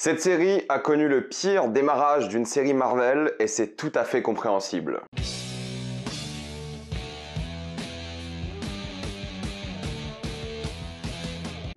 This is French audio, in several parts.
Cette série a connu le pire démarrage d'une série Marvel et c'est tout à fait compréhensible.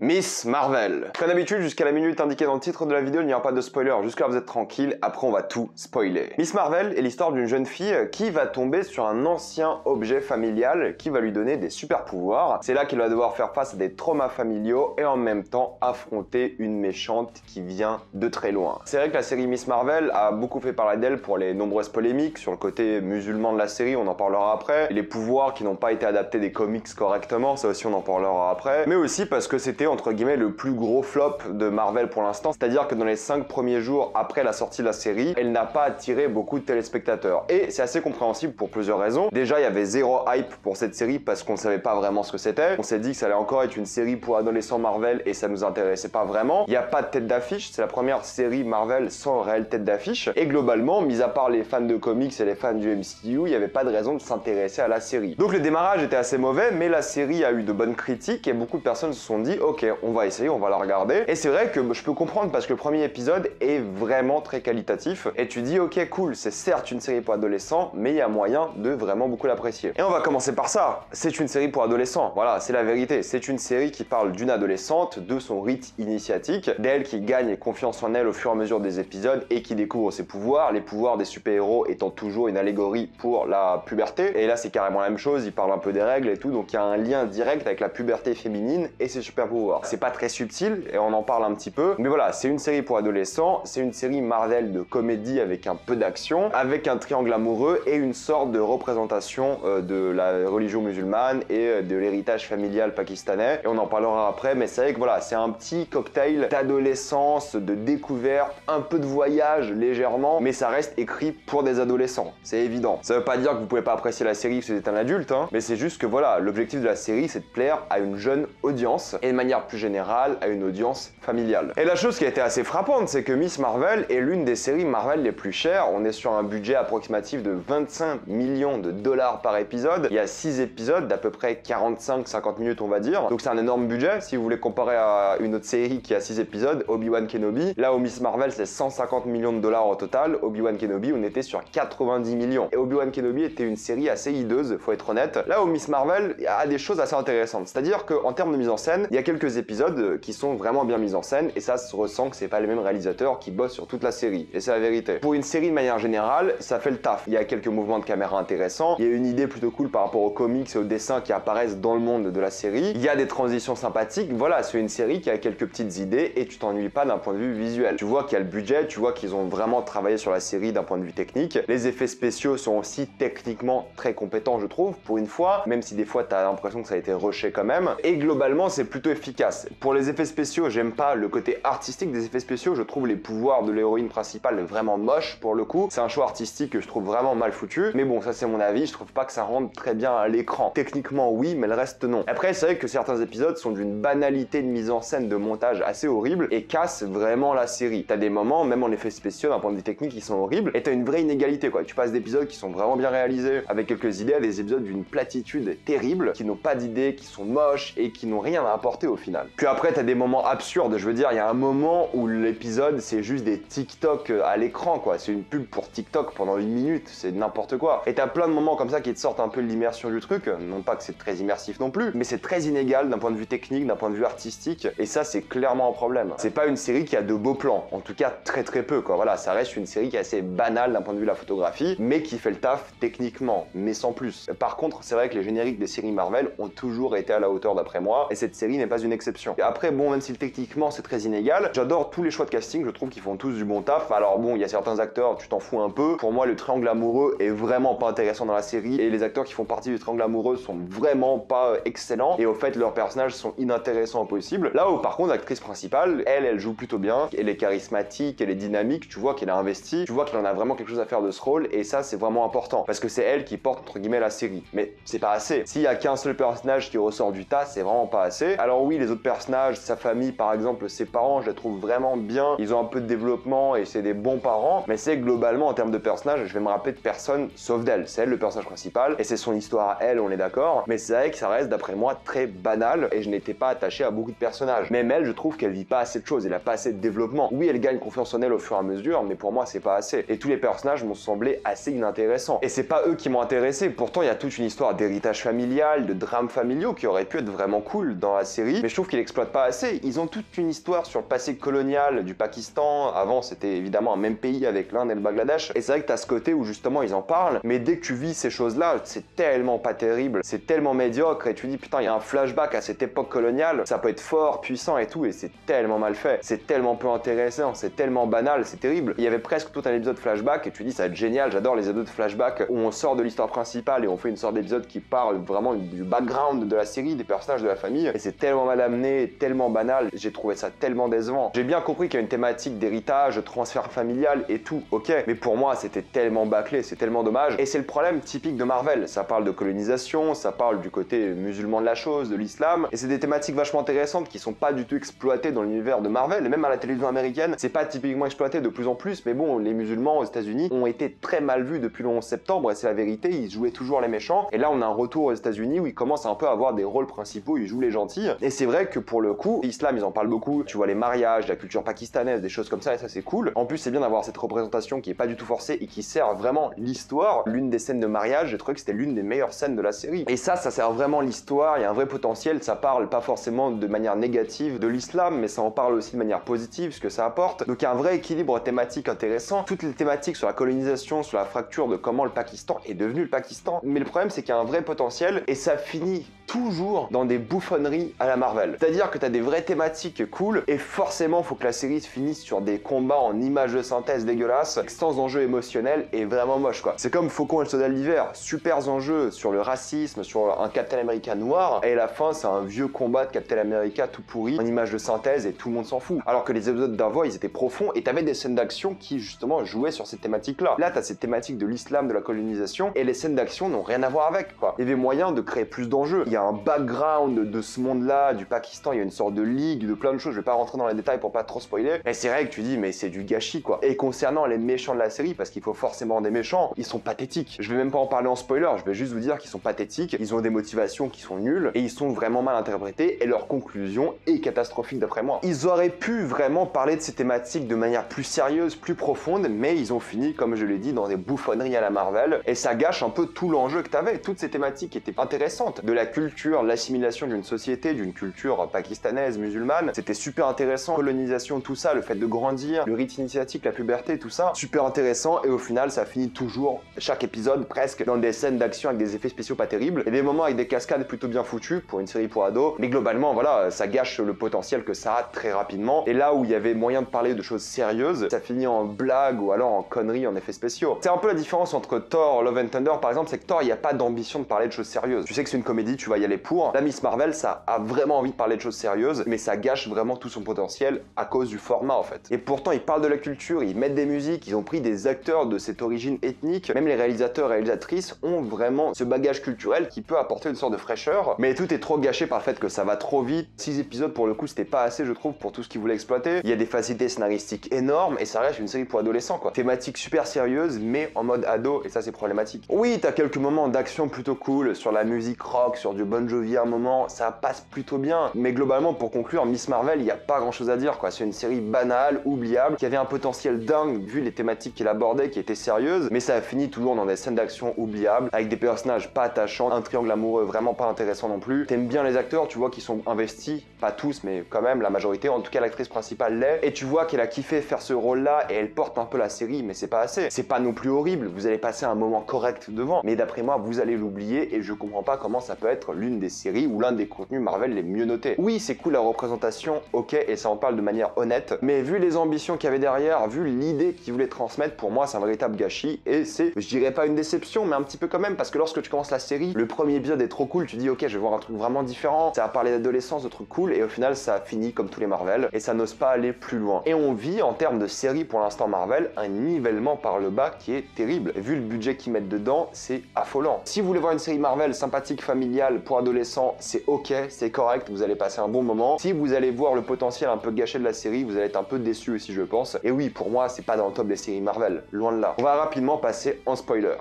Miss Marvel. Comme d'habitude, jusqu'à la minute indiquée dans le titre de la vidéo, il n'y aura pas de spoiler. Jusque là, vous êtes tranquille. Après, on va tout spoiler. Miss Marvel est l'histoire d'une jeune fille qui va tomber sur un ancien objet familial qui va lui donner des super pouvoirs. C'est là qu'elle va devoir faire face à des traumas familiaux et en même temps affronter une méchante qui vient de très loin. C'est vrai que la série Miss Marvel a beaucoup fait parler d'elle pour les nombreuses polémiques sur le côté musulman de la série, on en parlera après. Les pouvoirs qui n'ont pas été adaptés des comics correctement, ça aussi on en parlera après. Mais aussi parce que c'était entre guillemets le plus gros flop de Marvel pour l'instant, c'est-à-dire que dans les 5 premiers jours après la sortie de la série, elle n'a pas attiré beaucoup de téléspectateurs. Et c'est assez compréhensible pour plusieurs raisons. Déjà, il y avait zéro hype pour cette série parce qu'on ne savait pas vraiment ce que c'était. On s'est dit que ça allait encore être une série pour adolescents Marvel et ça nous intéressait pas vraiment. Il n'y a pas de tête d'affiche, c'est la première série Marvel sans réelle tête d'affiche. Et globalement, mis à part les fans de comics et les fans du MCU, il n'y avait pas de raison de s'intéresser à la série. Donc le démarrage était assez mauvais, mais la série a eu de bonnes critiques et beaucoup de personnes se sont dit ok, on va essayer, on va la regarder. Et c'est vrai que je peux comprendre parce que le premier épisode est vraiment très qualitatif et tu dis ok cool, c'est certes une série pour adolescents, mais il y a moyen de vraiment beaucoup l'apprécier. Et on va commencer par ça, c'est une série pour adolescents, voilà, c'est la vérité. C'est une série qui parle d'une adolescente, de son rite initiatique, d'elle qui gagne confiance en elle au fur et à mesure des épisodes et qui découvre ses pouvoirs, les pouvoirs des super-héros étant toujours une allégorie pour la puberté. Et là c'est carrément la même chose, il parle un peu des règles et tout, donc il y a un lien direct avec la puberté féminine et ses super-pouvoirs. C'est pas très subtil et on en parle un petit peu, mais voilà, c'est une série pour adolescents, c'est une série Marvel de comédie avec un peu d'action, avec un triangle amoureux et une sorte de représentation de la religion musulmane et de l'héritage familial pakistanais, et on en parlera après, mais c'est vrai que voilà, c'est un petit cocktail d'adolescence, de découverte, un peu de voyage légèrement, mais ça reste écrit pour des adolescents, c'est évident. Ça veut pas dire que vous pouvez pas apprécier la série si vous êtes un adulte, hein, mais c'est juste que voilà, l'objectif de la série c'est de plaire à une jeune audience et de manière plus générale à une audience familiale. Et la chose qui a été assez frappante, c'est que Miss Marvel est l'une des séries Marvel les plus chères. On est sur un budget approximatif de 25 millions de dollars par épisode. Il y a 6 épisodes d'à peu près 45-50 minutes on va dire. Donc c'est un énorme budget. Si vous voulez comparer à une autre série qui a 6 épisodes, Obi-Wan Kenobi, là où Miss Marvel c'est 150 millions de dollars au total, Obi-Wan Kenobi on était sur 90 millions. Et Obi-Wan Kenobi était une série assez hideuse, faut être honnête. Là où Miss Marvel a des choses assez intéressantes. C'est-à-dire qu'en termes de mise en scène, il y a quelques épisodes qui sont vraiment bien mis en scène et ça se ressent que c'est pas les mêmes réalisateurs qui bossent sur toute la série et c'est la vérité. Pour une série de manière générale, ça fait le taf. Il y a quelques mouvements de caméra intéressants, il y a une idée plutôt cool par rapport aux comics et aux dessins qui apparaissent dans le monde de la série, il y a des transitions sympathiques, voilà, c'est une série qui a quelques petites idées et tu t'ennuies pas d'un point de vue visuel. Tu vois qu'il y a le budget, tu vois qu'ils ont vraiment travaillé sur la série d'un point de vue technique, les effets spéciaux sont aussi techniquement très compétents je trouve, pour une fois, même si des fois t'as l'impression que ça a été rushé quand même, et globalement c'est plutôt efficace. Pour les effets spéciaux, j'aime pas le côté artistique des effets spéciaux, je trouve les pouvoirs de l'héroïne principale vraiment moches pour le coup, c'est un choix artistique que je trouve vraiment mal foutu, mais bon ça c'est mon avis, je trouve pas que ça rentre très bien à l'écran. Techniquement oui, mais le reste non. Après c'est vrai que certains épisodes sont d'une banalité de mise en scène, de montage assez horrible et cassent vraiment la série. T'as des moments, même en effets spéciaux d'un point de vue technique, qui sont horribles et t'as une vraie inégalité quoi. Tu passes d'épisodes qui sont vraiment bien réalisés avec quelques idées à des épisodes d'une platitude terrible, qui n'ont pas d'idées, qui sont moches et qui n'ont rien à apporter au final. Puis après t'as des moments absurdes, je veux dire, il y a un moment où l'épisode c'est juste des TikTok à l'écran quoi, c'est une pub pour TikTok pendant 1 minute, c'est n'importe quoi. Et t'as plein de moments comme ça qui te sortent un peu de l'immersion du truc, non pas que c'est très immersif non plus, mais c'est très inégal d'un point de vue technique, d'un point de vue artistique, et ça c'est clairement un problème. C'est pas une série qui a de beaux plans, en tout cas très peu quoi, voilà, ça reste une série qui est assez banale d'un point de vue de la photographie, mais qui fait le taf techniquement, mais sans plus. Par contre, c'est vrai que les génériques des séries Marvel ont toujours été à la hauteur d'après moi, et cette série n'est pas une exception. Et après bon, même si techniquement c'est très inégal, j'adore tous les choix de casting, je trouve qu'ils font tous du bon taf. Alors bon, il y a certains acteurs, tu t'en fous un peu. Pour moi, le triangle amoureux est vraiment pas intéressant dans la série et les acteurs qui font partie du triangle amoureux sont vraiment pas excellents et au fait leurs personnages sont inintéressants au possible. Là où par contre l'actrice principale, elle joue plutôt bien, elle est charismatique, elle est dynamique, tu vois qu'elle a investi, tu vois qu'elle en a vraiment quelque chose à faire de ce rôle et ça c'est vraiment important parce que c'est elle qui porte entre guillemets la série. Mais c'est pas assez. S'il y a qu'un seul personnage qui ressort du tas, c'est vraiment pas assez. Alors oui, les autres personnages, sa famille par exemple, ses parents, je les trouve vraiment bien, ils ont un peu de développement et c'est des bons parents, mais c'est globalement en termes de personnages, je vais me rappeler de personne sauf d'elle. C'est elle le personnage principal et c'est son histoire à elle, on est d'accord, mais c'est vrai que ça reste d'après moi très banal et je n'étais pas attaché à beaucoup de personnages. Même elle, je trouve qu'elle vit pas assez de choses, elle a pas assez de développement. Oui, elle gagne confiance en elle au fur et à mesure, mais pour moi c'est pas assez. Et tous les personnages m'ont semblé assez inintéressants. Et c'est pas eux qui m'ont intéressé, pourtant il y a toute une histoire d'héritage familial, de drames familiaux qui auraient pu être vraiment cool dans la série, mais je trouve qu'ils l'exploitent pas assez. Ils ont toute une histoire sur le passé colonial du Pakistan, avant c'était évidemment un même pays avec l'Inde et le Bangladesh, et c'est vrai que t'as ce côté où justement ils en parlent, mais dès que tu vis ces choses-là, c'est tellement pas terrible, c'est tellement médiocre, et tu dis putain il y a un flashback à cette époque coloniale, ça peut être fort, puissant et tout, et c'est tellement mal fait, c'est tellement peu intéressant, c'est tellement banal, c'est terrible. Il y avait presque tout un épisode flashback, et tu dis ça va être génial, j'adore les épisodes flashback où on sort de l'histoire principale et on fait une sorte d'épisode qui parle vraiment du background de la série, des personnages de la famille, et c'est tellement mal amené, tellement banal, j'ai trouvé ça tellement décevant. J'ai bien compris qu'il y a une thématique d'héritage, de transfert familial et tout, ok, mais pour moi c'était tellement bâclé, c'est tellement dommage, et c'est le problème typique de Marvel, ça parle de colonisation, ça parle du côté musulman de la chose, de l'islam, et c'est des thématiques vachement intéressantes qui sont pas du tout exploitées dans l'univers de Marvel, et même à la télévision américaine, c'est pas typiquement exploité de plus en plus, mais bon, les musulmans aux États-Unis ont été très mal vus depuis le 11 septembre, et c'est la vérité, ils jouaient toujours les méchants, et là on a un retour aux États-Unis où ils commencent un peu à avoir des rôles principaux, ils jouent les gentils, et c'est vrai que pour le coup, l'islam ils en parlent beaucoup, tu vois les mariages, la culture pakistanaise, des choses comme ça, et ça c'est cool. En plus c'est bien d'avoir cette représentation qui est pas du tout forcée et qui sert vraiment l'histoire. L'une des scènes de mariage, j'ai trouvé que c'était l'une des meilleures scènes de la série. Et ça sert vraiment l'histoire, il y a un vrai potentiel, ça parle pas forcément de manière négative de l'islam, mais ça en parle aussi de manière positive, ce que ça apporte. Donc il y a un vrai équilibre thématique intéressant. Toutes les thématiques sur la colonisation, sur la fracture de comment le Pakistan est devenu le Pakistan. Mais le problème c'est qu'il y a un vrai potentiel et ça finit toujours dans des bouffonneries à la Marvel. C'est-à-dire que t'as des vraies thématiques cool et forcément faut que la série se finisse sur des combats en images de synthèse dégueulasses, sans enjeu émotionnel et vraiment moche quoi. C'est comme Faucon et le soldat de l'hiver, super enjeux sur le racisme, sur un Captain America noir, et à la fin c'est un vieux combat de Captain America tout pourri, en images de synthèse et tout le monde s'en fout. Alors que les épisodes d'avant ils étaient profonds et t'avais des scènes d'action qui justement jouaient sur ces thématiques-là. Là t'as cette thématique de l'islam, de la colonisation, et les scènes d'action n'ont rien à voir avec quoi. Il y avait moyen de créer plus d'enjeux. Il y a un background de ce monde-là, du Pakistan, il y a une sorte de ligue, de plein de choses, je vais pas rentrer dans les détails pour pas trop spoiler, mais c'est vrai que tu dis mais c'est du gâchis quoi. Et concernant les méchants de la série, parce qu'il faut forcément des méchants, ils sont pathétiques. Je vais même pas en parler en spoiler, je vais juste vous dire qu'ils sont pathétiques, ils ont des motivations qui sont nulles, et ils sont vraiment mal interprétés, et leur conclusion est catastrophique d'après moi. Ils auraient pu vraiment parler de ces thématiques de manière plus sérieuse, plus profonde, mais ils ont fini, comme je l'ai dit, dans des bouffonneries à la Marvel, et ça gâche un peu tout l'enjeu que t'avais. Toutes ces thématiques étaient intéressantes, de la culture, l'assimilation d'une société, d'une culture pakistanaise, musulmane, c'était super intéressant, colonisation, tout ça, le fait de grandir, le rite initiatique, la puberté, tout ça, super intéressant, et au final ça finit toujours, chaque épisode presque, dans des scènes d'action avec des effets spéciaux pas terribles, et des moments avec des cascades plutôt bien foutues pour une série pour ados, mais globalement voilà, ça gâche le potentiel que ça a très rapidement, et là où il y avait moyen de parler de choses sérieuses, ça finit en blague ou alors en conneries, en effets spéciaux. C'est un peu la différence entre Thor, Love and Thunder par exemple, c'est que Thor il n'y a pas d'ambition de parler de choses sérieuses. Tu sais que c'est une comédie, tu vas y aller pour. La Miss Marvel, ça a vraiment envie de parler de choses sérieuses, mais ça gâche vraiment tout son potentiel à cause du format en fait. Et pourtant ils parlent de la culture, ils mettent des musiques, ils ont pris des acteurs de cette origine ethnique, même les réalisateurs et réalisatrices ont vraiment ce bagage culturel qui peut apporter une sorte de fraîcheur, mais tout est trop gâché par le fait que ça va trop vite. 6 épisodes pour le coup c'était pas assez je trouve pour tout ce qu'ils voulaient exploiter. Il y a des facilités scénaristiques énormes et ça reste une série pour adolescents quoi. Thématique super sérieuse mais en mode ado et ça c'est problématique. Oui t'as quelques moments d'action plutôt cool sur la musique rock, sur du Bon Jovi à un moment, ça passe plutôt bien, mais globalement pour conclure Miss Marvel il n'y a pas grand chose à dire quoi. C'est une série banale, oubliable, qui avait un potentiel dingue vu les thématiques qu'elle abordait, qui étaient sérieuses, mais ça a fini toujours dans des scènes d'action oubliables, avec des personnages pas attachants, un triangle amoureux vraiment pas intéressant non plus. T'aimes bien les acteurs, tu vois qu'ils sont investis, pas tous mais quand même la majorité, en tout cas l'actrice principale l'est, et tu vois qu'elle a kiffé faire ce rôle là et elle porte un peu la série, mais c'est pas assez. C'est pas non plus horrible, vous allez passer un moment correct devant, mais d'après moi vous allez l'oublier et je comprends pas comment ça peut être l'une des séries ou l'un des contenus Marvel les mieux notés. Oui c'est cool la représentation, ok, et ça en parle de manière honnête, mais vu les ambitions qu'il y avait derrière, vu l'idée qu'ils voulaient transmettre, pour moi c'est un véritable gâchis et c'est, je dirais pas une déception, mais un petit peu quand même, parce que lorsque tu commences la série, le premier épisode est trop cool, tu dis ok je vais voir un truc vraiment différent, ça va parler d'adolescence, de trucs cool, et au final ça finit comme tous les Marvel, et ça n'ose pas aller plus loin. Et on vit en termes de série pour l'instant Marvel, un nivellement par le bas qui est terrible. Vu le budget qu'ils mettent dedans, c'est affolant. Si vous voulez voir une série Marvel sympathique, familiale, pour adolescents, c'est ok, c'est correct, vous allez passer un bon moment. Si vous allez voir le potentiel un peu gâché de la série, vous allez être un peu déçu aussi, je pense. Et oui, pour moi, c'est pas dans le top des séries Marvel, loin de là. On va rapidement passer en spoiler.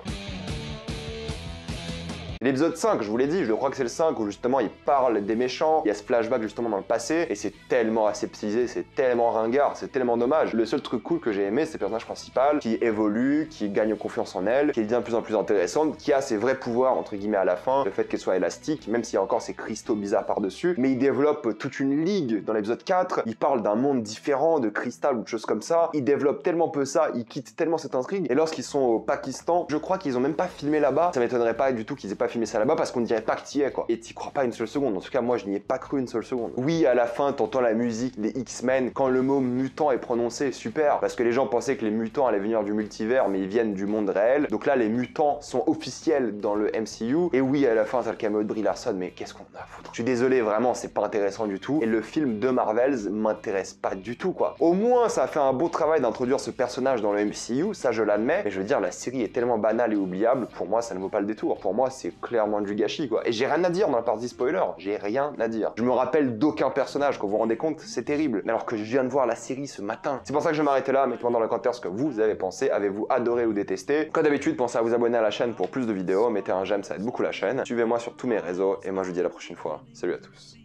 L'épisode 5, je vous l'ai dit, je crois que c'est le 5 où justement il parle des méchants, il y a ce flashback justement dans le passé, et c'est tellement aseptisé, c'est tellement ringard, c'est tellement dommage. Le seul truc cool que j'ai aimé, c'est le personnage principal qui évolue, qui gagne confiance en elle, qui devient de plus en plus intéressante, qui a ses vrais pouvoirs entre guillemets à la fin, le fait qu'elle soit élastique, même s'il y a encore ces cristaux bizarres par-dessus, mais il développe toute une ligue dans l'épisode 4, il parle d'un monde différent, de cristal ou de choses comme ça, il développe tellement peu ça, il quitte tellement cette intrigue, et lorsqu'ils sont au Pakistan, je crois qu'ils ont même pas filmé là-bas, ça m'étonnerait pas du tout qu'ils aient pas filmé ça là-bas parce qu'on dirait pas que t'y es quoi. Et t'y crois pas une seule seconde. En tout cas, moi je n'y ai pas cru une seule seconde. Oui, à la fin, t'entends la musique des X-Men quand le mot mutant est prononcé, super. Parce que les gens pensaient que les mutants allaient venir du multivers, mais ils viennent du monde réel. Donc là, les mutants sont officiels dans le MCU. Et oui, à la fin, t'as le caméo de Brie Larson, mais qu'est-ce qu'on a à foutre? Je suis désolé, vraiment, c'est pas intéressant du tout. Et le film de Marvels m'intéresse pas du tout quoi. Au moins, ça a fait un beau travail d'introduire ce personnage dans le MCU, ça je l'admets. Mais je veux dire, la série est tellement banale et oubliable. Pour moi, ça ne vaut pas le détour. Pour moi, c'est clairement du gâchis quoi. Et j'ai rien à dire dans la partie spoiler, j'ai rien à dire. Je me rappelle d'aucun personnage, quand vous vous rendez compte, c'est terrible. Alors que je viens de voir la série ce matin. C'est pour ça que je vais m'arrêter là, mettez-moi dans les commentaires ce que vous avez pensé, avez-vous adoré ou détesté. Comme d'habitude, pensez à vous abonner à la chaîne pour plus de vidéos, mettez un j'aime, ça aide beaucoup la chaîne. Suivez-moi sur tous mes réseaux, et moi je vous dis à la prochaine fois. Salut à tous.